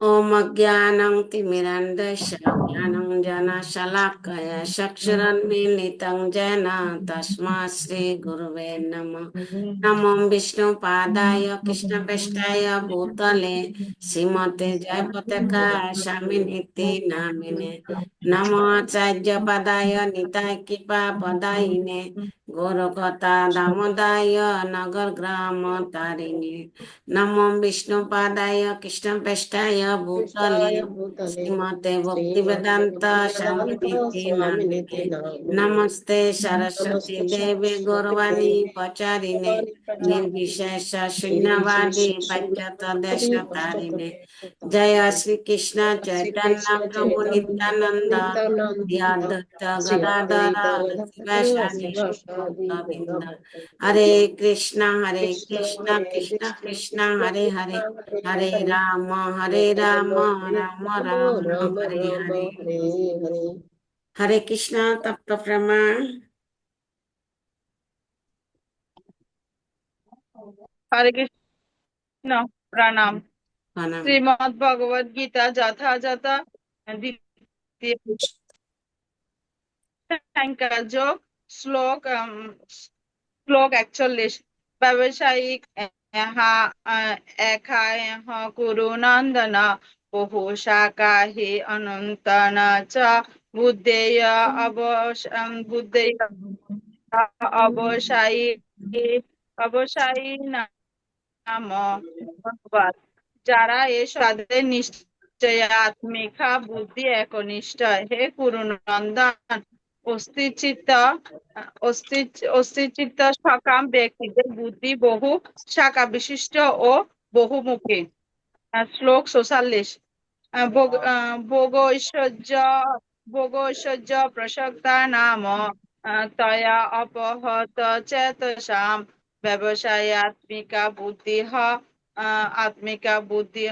ओम अज्ञानं तिमिरन्धस्य ज्ञानाञ्जनशलाकया चक्षुरुन्मीलितं येन तस्मै श्रीगुरवे नमः। नमो विष्णुपादाय कृष्णप्रेष्ठाय भूतले श्रीमते जयपताकाय स्वामिनिति नामिने। नमो आचार्यपदाय निताय कृपापदायिने गौरकथा दामोदाय नगरग्राम तारिणे। नमो विष्णुपादाय कृष्णप्रेष्ठाय भूतले कृष्णाय भूतले श्रीमते श्रीमते भक्तिवेदांत भक्तिवेदान्त स्वामिनिति नामिने। स्वामिनिति नामिने। नमस्ते सरस्वती नमस्ते देवे सरस्वती गौरवाणी देवी प्रचारिणे गौरवाणी प्रचारिणे निर्विशेष शून्यवादी निर्विशेष शून्यवादी पाश्चात्य जय पश्चातारिणे। श्री कृष्ण श्री चैतन्य कृष्ण प्रभु चैतन्य प्रभु नित्यानंद श्री नित्यानंद अद्वैत श्री गदाधर अद्वैत शिवासादि शिवासादि गोविंद। हरे गौरभक्त हरे कृष्ण कृष्ण हरे कृष्ण कृष्ण कृष्ण कृष्ण हरे हरे कृष्ण हरे हरे हरे हरे हरे राम राम हरे राम राम राम राम हरे राम हरे। हरे हरे। हरे कृष्ण तप्त प्रमाण। हरे कृष्ण प्रणाम। प्रणाम। श्रीमद् भगवद गीता যথাযথ দ্বিতীয় সংখ্যা যোগ শ্লোক শ্লোক 41 ব্যবসায়িক একায় কুরু নন্দন বহু শাখা হি অনন্তন চ বুদ্ধেয় বুদ্ধেয় অবসায়ী অবসায়ী নাম ভগবৎ। যারা এসব তাদের নিশ্চয় আত্মিকা বুদ্ধি একনিষ্ঠ। হে কুরুনন্দন, অস্থিরচিত্ত অস্থিরচিত্ত সকাম ব্যক্তিদের বুদ্ধি বহু শাখা বিশিষ্ট ও বহুমুখী। শ্লোক ৪৬ ভোগ ঐশ্বর্য প্রসক্তা নাম তয়া অপহত চেতসাম ব্যবসায়াত্মিকা বুদ্ধি আত্মিকা বুদ্ধি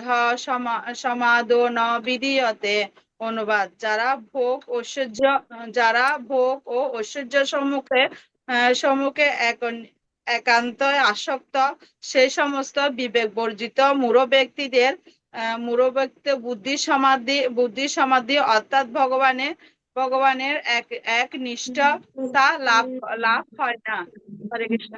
সমাদো ন বিধীয়তে। অনুবাদ: যারা ভোগ ও ঐশ্বর্য সম্মুখে একান্ত আসক্ত, সেই সমস্ত বিবেক বর্জিত মূঢ় ব্যক্তিদের বুদ্ধি সমাধি অর্থাৎ ভগবানের এক নিষ্ঠ তা লাভ হয় না। হরে কৃষ্ণ।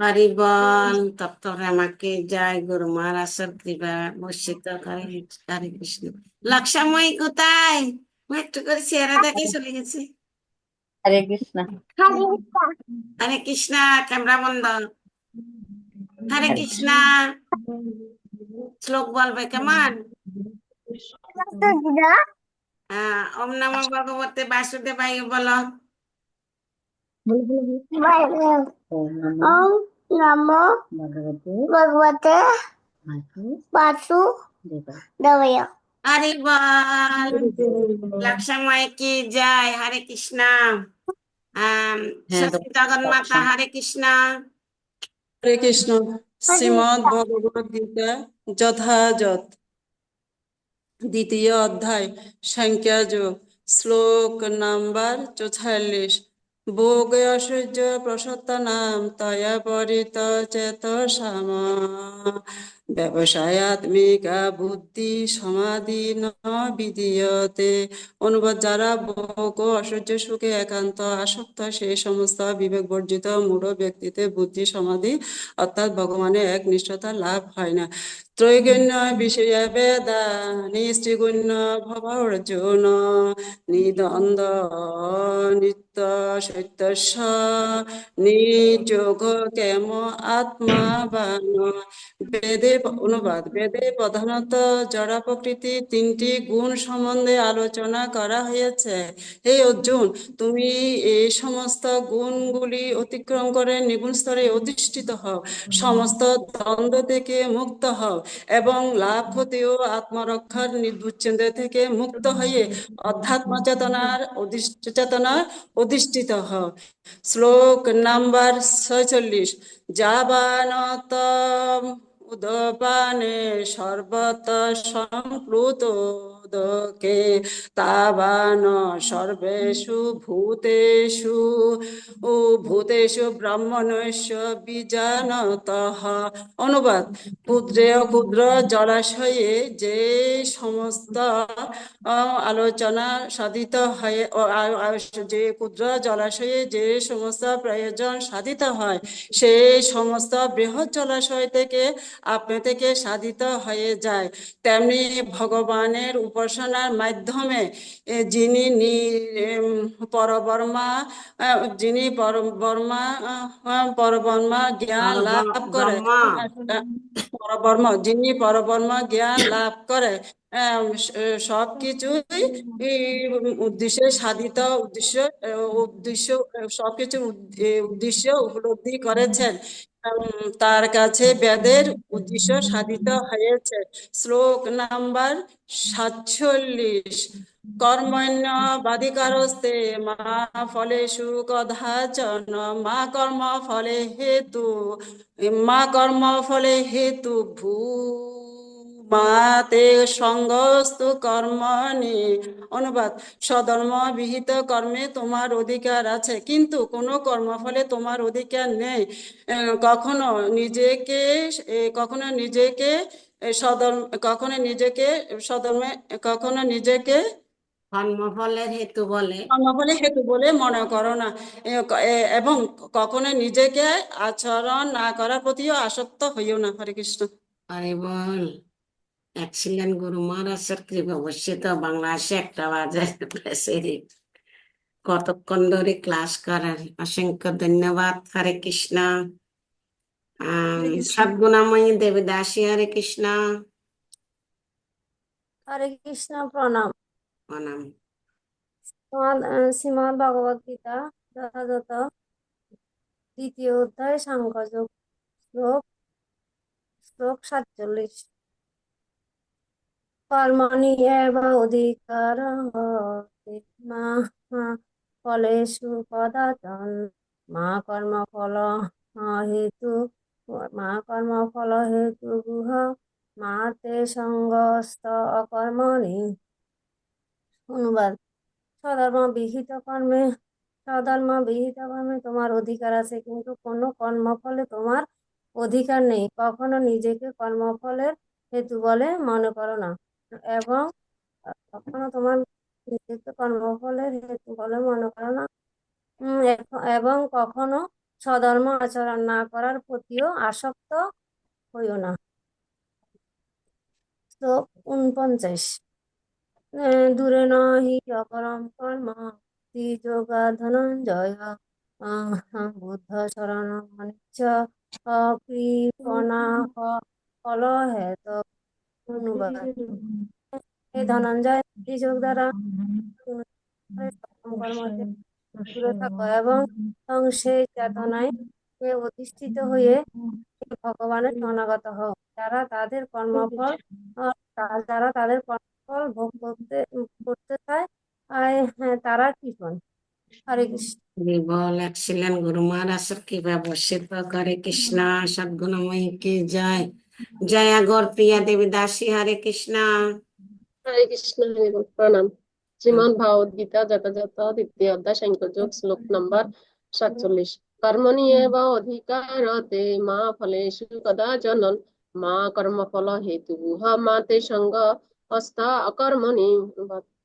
हरि बोल। तब तो रमा के जय गुरु महाराज सब कृपा বর্ষিত করে। হরে কৃষ্ণ। লক্ষাময়ী কোথায়? ও একটু করে চেহারা দেখে চলে গেছে। হরে কৃষ্ণ। হরে কৃষ্ণ। ক্যামেরা বন্ধ। হরে কৃষ্ণ। শ্লোক বলবে কেমন? ওম নমো ভগবতে বাসুদেবায় বলো। ওম নমো ভগবতে বাসুদেবায়। হরি বল। লক্ষাময় কি জয়। হরে কৃষ্ণ। হ্যাঁ, সতী জগন্মাতা হরে কৃষ্ণ। হরে কৃষ্ণ। শ্রীমদ্ ভগবদ গীতা যথাযথ দ্বিতীয় অধ্যায় সাংখ্যযোগ শ্লোক নাম্বার ৪৪ ভোগ ঐশ্বর্য প্রসত্তা নাম তয়া পরিত চেতসাম ব্যবসায়াত্মিকা বুদ্ধি সমাধি ন বিধীয়তে। অনুবাদ: যারা ভোগ ও ঐশ্বর্য সুখে একান্ত আসক্ত, সেই সমস্ত বিবেক বর্জিত মূঢ় ব্যক্তিতে বুদ্ধি সমাধি অর্থাৎ ভগবানের এক নিষ্ঠতা লাভ হয় না। ত্রৈগুণ্য বিষয় বেদা নিশ্চিগুণ্য ভব অর্জুন নিদ্বন্দ্ব নিত্য সত্যস্য নিযোগ কেম আত্মাবান। অনুবাদ: বেদে প্রধানত জড় প্রকৃতি তিনটি গুণ সম্বন্ধে আলোচনা করা হয়েছে। হে অর্জুন, তুমি এই সমস্ত গুণগুলি অতিক্রম করে নিগুণ স্তরে অধিষ্ঠিত হও, সমস্ত দ্বন্দ্ব থেকে মুক্ত হও এবং লাভ ক্ষতি ও আত্মরক্ষার নির্বুচ্ছেদ থেকে মুক্ত হয়ে অধ্যাত্ম চেতনার অধিষ্ঠিত হও। শ্লোক নাম্বার ৪৬ যাবানত উদপানে সর্বত সম্প্লুত উদকে তাবান সর্বেষু ভূতেষু ভূতেষু ব্রাহ্মণস্য বীজানতঃ। অনুবাদ: ক্ষুদ্রেও ক্ষুদ্র জলাশয়ে যে সমস্ত আলোচনা সাধিত হয় যে ক্ষুদ্র জলাশয়ে যে সমস্ত প্রয়োজন সাধিত হয়, সেই সমস্ত বৃহৎ জলাশয় থেকে আপনি থেকে সাধিত হয়ে যায়। তেমনি ভগবানের উপাসনার মাধ্যমে যিনি পরবর্মা জ্ঞান লাভ করে, যিনি পরবর্ম জ্ঞান লাভ করে সবকিছুই উদ্দেশ্যে সাধিত উদ্দেশ্য সবকিছু উদ্দেশ্য উপলব্ধি করেছেন। তার কাছে বেদের উদ্দেশ্য সাধিত হয়েছে। শ্লোক নাম্বার 47। কর্মণ্যবাধিকারস্তে মা ফলেষু কদাচন মা কর্ম ফলে হেতু ভূ মা তে সঙ্গস্তু কর্মণি। অনুবাদ: স্বধর্ম বিহিত কর্মে তোমার অধিকার আছে, কিন্তু কোনো কর্মফলে তোমার অধিকার নেই। কখনো নিজেকে কর্মফলের হেতু বলে কর্মফলে হেতু বলে মনে করো না, এবং কখনো নিজেকে আচরণ না করার প্রতিও আসক্ত হইও না। হরে কৃষ্ণ। আরে বল, এক্সিলেন্ট গুরু মহারাজের কৃপা বর্ষিত। বাংলাদেশে 1টা বাজে, কতক্ষণ ধরে ক্লাস করেন, অসংখ্য ধন্যবাদ। হরে কৃষ্ণ। সদ্গুণাময়ী দেবী দাসী, হরে কৃষ্ণ। হরে কৃষ্ণ, প্রণাম। প্রণাম। শ্রীমদ্ ভগবদ গীতা যথাযথ 2য় অধ্যায় সাংখ্যযোগ, শ্লোক 47। কর্মণি এব অধিকারঃ মা ফলেষু কদাচন মা কর্মফল হেতু গুহ মা তে সঙ্গস্ত অকর্মণি। অনুবাদ: স্বধর্ম বিহিত কর্মে তোমার অধিকার আছে, কিন্তু কোনো কর্মফলে তোমার অধিকার নেই। কখনো নিজেকে কর্মফলের হেতু বলে মনে করো না, এবং কখনো স্বধর্ম আচরণ না করার প্রতিও আসক্ত হইও না। শ্লোক 49। দূরে নহি অপরম কর্ম যোগা ধনঞ্জয় বুদ্ধ শরণ মনিচ্ছ কৃপণাঃ ফল হেত। অনুবাদ: হে ধনঞ্জয়, যোগ দ্বারা কর্ম থেকে দূরে থাকো এবং সেই চেতনায় অধিষ্ঠিত হয়ে ভগবানের শরণাগত হও, যারা তাদের কর্মফল ভোগ করতে চায়, তারা কৃপণ। হরে কৃষ্ণ। হরি বল, এক্সিলেন্ট গুরু মহারাজের কৃপা বর্ষিত। হরে কৃষ্ণ। সদ্গুণাময়ী কি জয়। জয়া গৌর প্রিয়া দেবী দাসী, হরে কৃষ্ণ। হরে কৃষ্ণ, হরে বল, প্রণাম। শ্রীমদ্ ভাগবত গীতা যথাযথ 2য় অধ্যায় সাংখ্যযোগ, শ্লোক নাম্বার 47। কর্মণি এব অধিকারতে মা ফলেষু কদাচন মা কর্মফল হেতু মা তে সঙ্গস্ত অকর্মণি।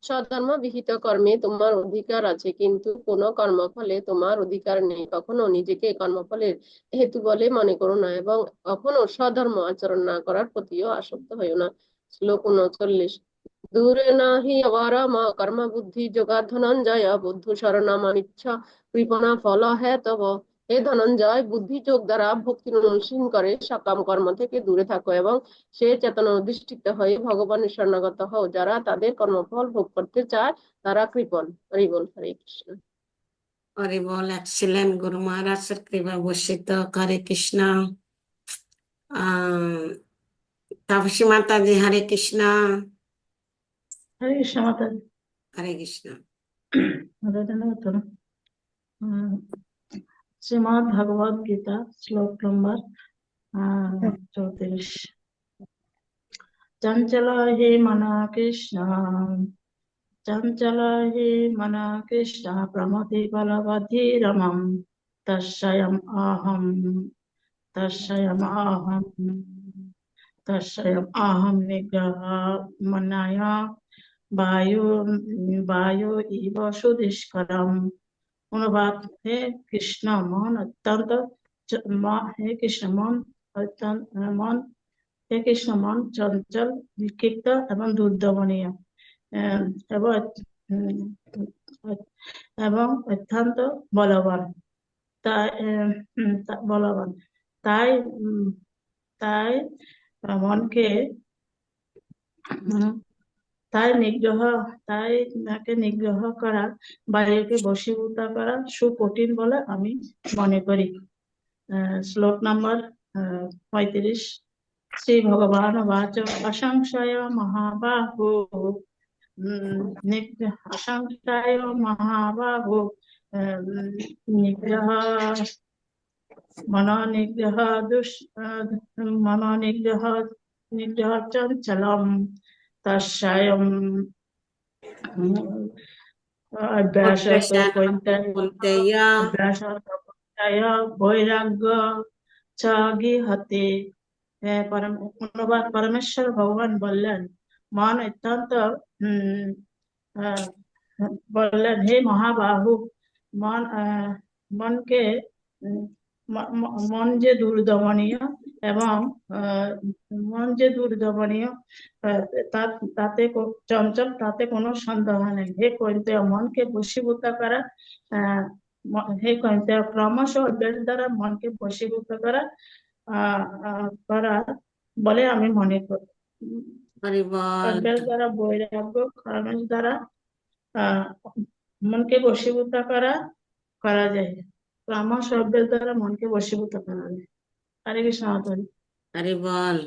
স্বধর্ম বিহিত কর্মে তোমার অধিকার আছে, কিন্তু কোনো কর্মফলে তোমার অধিকার নেই। কখনো নিজেকে কর্মফলের হেতু বলে মনে করো না, এবং কখনো স্বধর্ম আচরণ না করার প্রতিও আসক্ত হইও না। শ্লোক 39। দূরে নাহি অবরম কর্ম বুদ্ধি যোগা ধনঞ্জয় বুদ্ধ শরণমনিচ্ছ কৃপণা ফল হেতব। হে ধনঞ্জয়, বুদ্ধি যোগ দ্বারা ভক্তি অনুশীলন করে সকাম কর্ম থেকে দূরে থাকো এবং সে চেতনা অধিষ্ঠিত হয়ে ভগবানের শরণাগত হও। যারা তাদের কর্মফল ভোগ করতে চায়, তারা কৃপণ। হরি বল। হরে কৃষ্ণ। হরি বল, এক্সিলেন্ট গুরু মহারাজের কৃপা বর্ষিত। হরে কৃষ্ণ। তাপসী মাতাজি, হরে কৃষ্ণ। হরে কৃষ্ণ মাতাজি। হরে কৃষ্ণ। শ্রীমদ্ ভাগবত গীতা শ্লোক নম্বর 34 চঞ্চল হে মনা কৃষ্ণ চঞ্চল হে মনা কৃষ্ণ প্রমথি বলবধিরমম তস্যয়ম অহম তস্যয়ম অহম নিগ্রহ মনায় বায়ু বায়ু ইব সুদুষ্করম। অনুবাদ: হে কৃষ্ণ মন অত্যন্ত হে কৃষ্ণ মন অত্যন্ত মন হে কৃষ্ণ মন চঞ্চল, বিক্ষিপ্ত এবং দুর্দমনীয় এবং এবং অত্যন্ত বলবান। তাই বলবান তাই তাই মনকে তাই তাকে নিগ্রহ করা, বায়ুকে বশীভূত করা সুকঠিন বলে আমি মনে করি। শ্লোক নম্বর 35। শ্রী ভগবান বাচ অসংশয় মহাবাহু অসংশয় মহাবাহু নিগ্রহ মনোনিগ্রহ নিগ্রহ চঞ্চলম তস্যয়ম কৌন্তেয়া বৈরাগ্য চ গৃহতে। অনুবাদ: পরমেশ্বর ভগবান বললেন, মন অত্যন্ত বললেন, হে মহাবাহু, মনকে মন যে দুর্দমনীয় এবং তাতে চঞ্চল, তাতে কোনো সন্দেহ নেই। হে কৌন্তেয়, মনকে বশীভূত করা হে কৌন্তেয়, ক্রমশ অভ্যাস দ্বারা মনকে বশীভূত করা বলে আমি মনে করি। অভ্যাস দ্বারা বৈরাগ্য, ক্রমশ দ্বারা মনকে বশীভূত করা যায়। ক্রমশ অভ্যাস দ্বারা মনকে বশীভূত করা যায়। হরে কৃষ্ণ মাতাজি। হরি বল।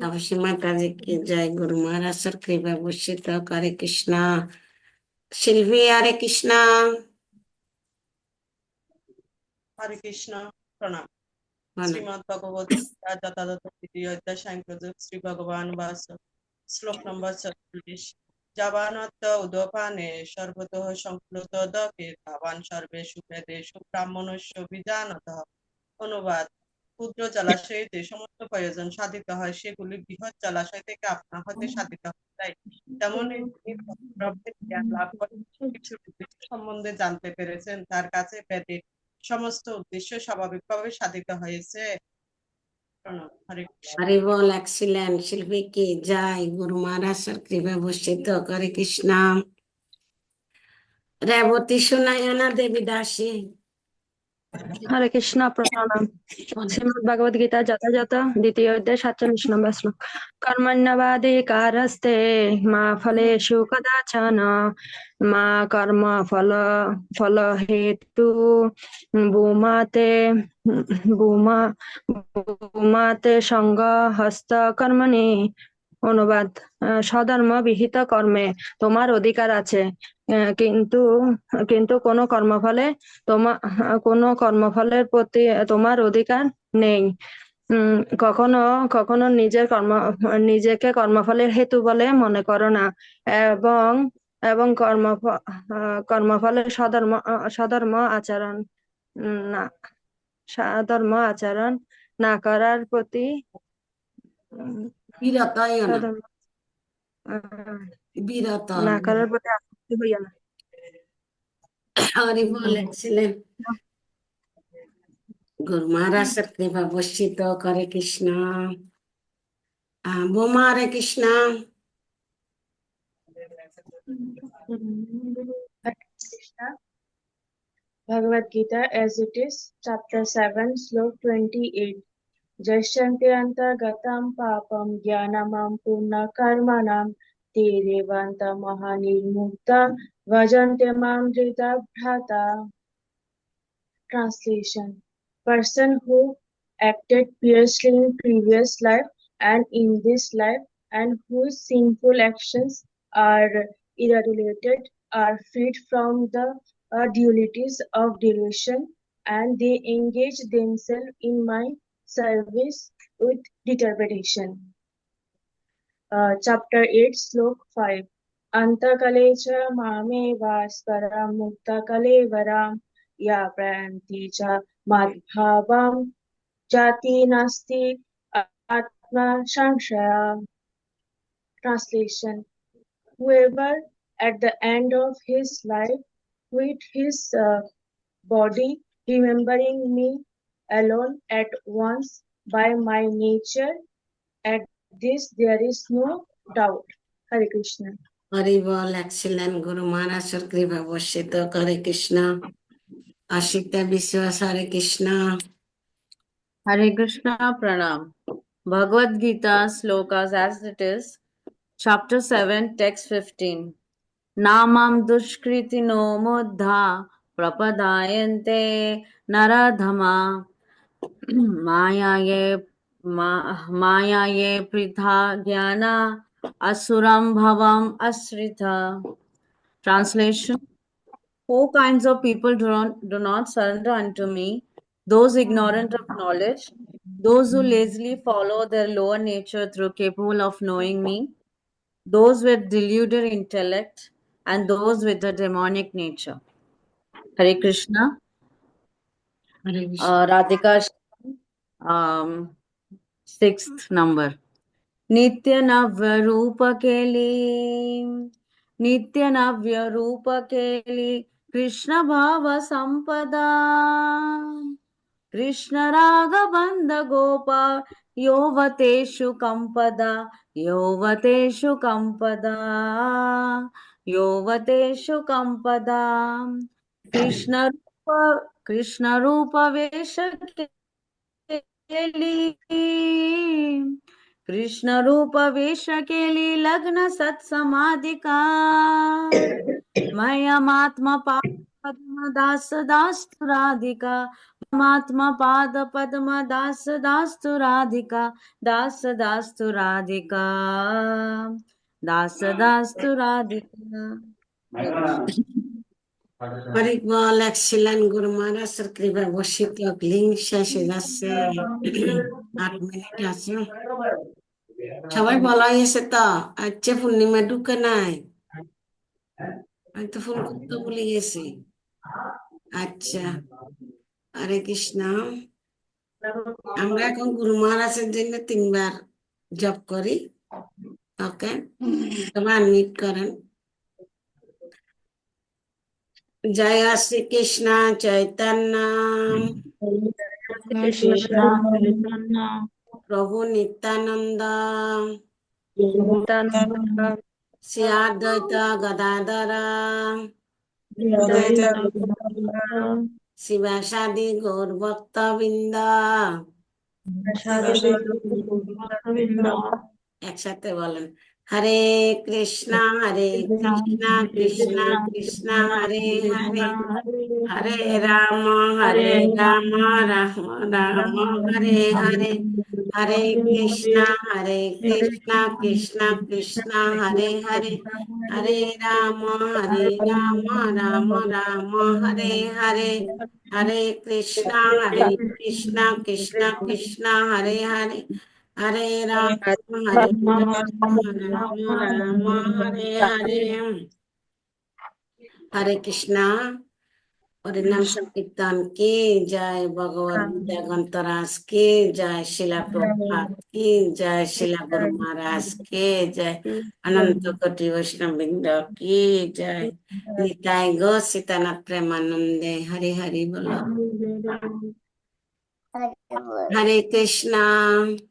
তাপসী মাতাজি কি জয়। গুরু মহারাজের কৃপা বর্ষিত। হরে কৃষ্ণ। শিল্পী, হরে কৃষ্ণ। হরে কৃষ্ণ, প্রণাম। বলো। শ্রীমদ্ ভগবত গীতা যথাযথ তৃতীয় অধ্যায় সাংখ্যযোগ, শ্রী ভগবান বাস। শ্লোক নম্বর 46। যাবানত্য উদপানে সর্বতঃ সংপ্লুত দকে তাবান সর্বেষু বেদেষু ব্রাহ্মণস্য বিজানতঃ। অনুবাদ: ক্ষুদ্র জলাশয়ে যে সমস্ত প্রয়োজন সাধিত হয়, সেগুলি বৃহৎ জলাশয় থেকে আপনা হতে সাধিত হয়। তেমনি যিনি ব্রহ্মের জ্ঞান লাভ করে কিছু উদ্দেশ্য সম্বন্ধে জানতে পেরেছেন, তার কাছে বেদের সমস্ত উদ্দেশ্য স্বাভাবিকভাবে সাধিত হয়েছে। হরে কৃষ্ণ। হরি বল। এক্সিলেন্ট। শিল্পী কি জয়। গুরু মহারাজের কৃপা বর্ষিত। হরে কৃষ্ণ। রেবতী সুনয়না দেবী দাসী। হরে কৃষ্ণ, প্রণাম। শ্রীমদ ভগবদ গীতা যথাযথ দ্বিতীয় অধ্যায় 47 নম্বর শ্লোক। কর্মণ্যবাধিকারস্তে মা ফলেষু কদাচন মা কর্ম ফল হেতু ভূমাতে সঙ্গ হস্ত কর্মণি। অনুবাদ: স্বধর্ম বিহিত কর্মে তোমার অধিকার আছে, কিন্তু কোনো কর্মফলের প্রতি তোমার অধিকার নেই। কখনো নিজেকে কর্মফলের হেতু বলে মনে করো না, এবং কর্মফলের সধর্ম আচরণ না করার প্রতি বিরত হইও না। সধর্ম বিরত না করার প্রতি আসক্তি হইও না। হরি বল। এক্সিলেন্ট। গুরু মহারাজের কৃপা বর্ষিত। হরে কৃষ্ণ। বোমা, হরে Krishna. Bhagavad Gita as it is, chapter 7, slok 28. Jaishantirantagatam papam jnanamam purna karmanam te devanta mahanirmukta vajante mam drita bhrata. Translation: Person who acted piously in previous life and in this life, and whose sinful actions are eradicated, are freed from the dualities of delusion, and they engage themselves in my service with determination. Chapter 8, Slok 5. Antakale cha mame vaskaram muktakale varam ya prayanti cha madbhavam jati nasti atma sanshaya. Translation. Whoever at the end of his life with his body remembering me alone at once by my nature, at this there is no doubt. Hare Krishna. Hari বল, excellent গুরু মহারাজের কৃপা বর্ষিত। Hare Krishna. Asita Biswas, Hare Krishna. Hare Krishna Pranam. Bhagavad Gita slokas as it is. Chapter 7, text 15. Namam dushkritino moddha prapadayante naradhama mayaye pritha jnana asuram bhavam asrita. Translation. Four kinds of people do not surrender unto me: those ignorant of knowledge, those who lazily follow their lower nature through capable of knowing me, those with deluded intellect, and those with a demonic nature. Hare Krishna. Hare Krishna. Radhika, 6th number. Nitya Navya Rupa Keli, Nitya Navya Rupa Keli, Krishna Bhava Sampada, Krishna Raga Bandha Gopa, Yovateshu Kampada, Yovateshu Kampada, Yovateshu Kampada, Krishna Rupa Vesha Keli, Krishna Rupa Vesha Keli Lagna Sat Samadhika, Maya Matma Padma Das Dastu Radhika, Matma Pada Padma Das Dastu Radhika, Das Dastu Radhika, Das Dastu Radhika. Hari বল, excellent গুরু মহারাজের কৃপা বর্ষিত। Link শেষে যাচ্ছে, 8 minute আছে। সবাই বলা হয়েছে তো? আচ্ছা, পূর্ণিমা ঢুকে নাই? আমি তো ফোন করতে ভুলে গেছি। আচ্ছা, হরে কৃষ্ণ। আমরা এখন গুরু মহারাজের জন্য 3 বার জপ করি। ওকে, সবাই আনমিউট করেন। জয় শ্রী কৃষ্ণ চৈতন্য, Krishna Chaitanya প্রভু নিত্যানন্দ, শ্রী অদ্বৈত গদাধর শিবাসাদি গৌর ভক্তবৃন্দ, একসাথে বলেন হরে কৃষ্ণ কৃষ্ণ কৃষ্ণ হরে হরে, হরে রাম রাম রাম হরে হরে, হরে কৃষ্ণ কৃষ্ণ কৃষ্ণ হরে হরে, হরে রাম রাম রাম হরে হরে, হরে কৃষ্ণ কৃষ্ণ কৃষ্ণ হরে হরে, হরে রাম রাম হরে হরে। হরে কৃষ্ণ। হরিনাম সংকীর্তন কি জয়, ভগবদ গীতা গ্রন্থরাজ কি জয়, শিলা প্রভুপাদ কি জয়, শিলা গুরু মহারাজ কি জয়, অনন্ত কোটি বৈষ্ণব বৃন্দ কি জয়, নিতাই গো সীতানাথ প্রেমানন্দে। হরি হরি বল। হরে কৃষ্ণ।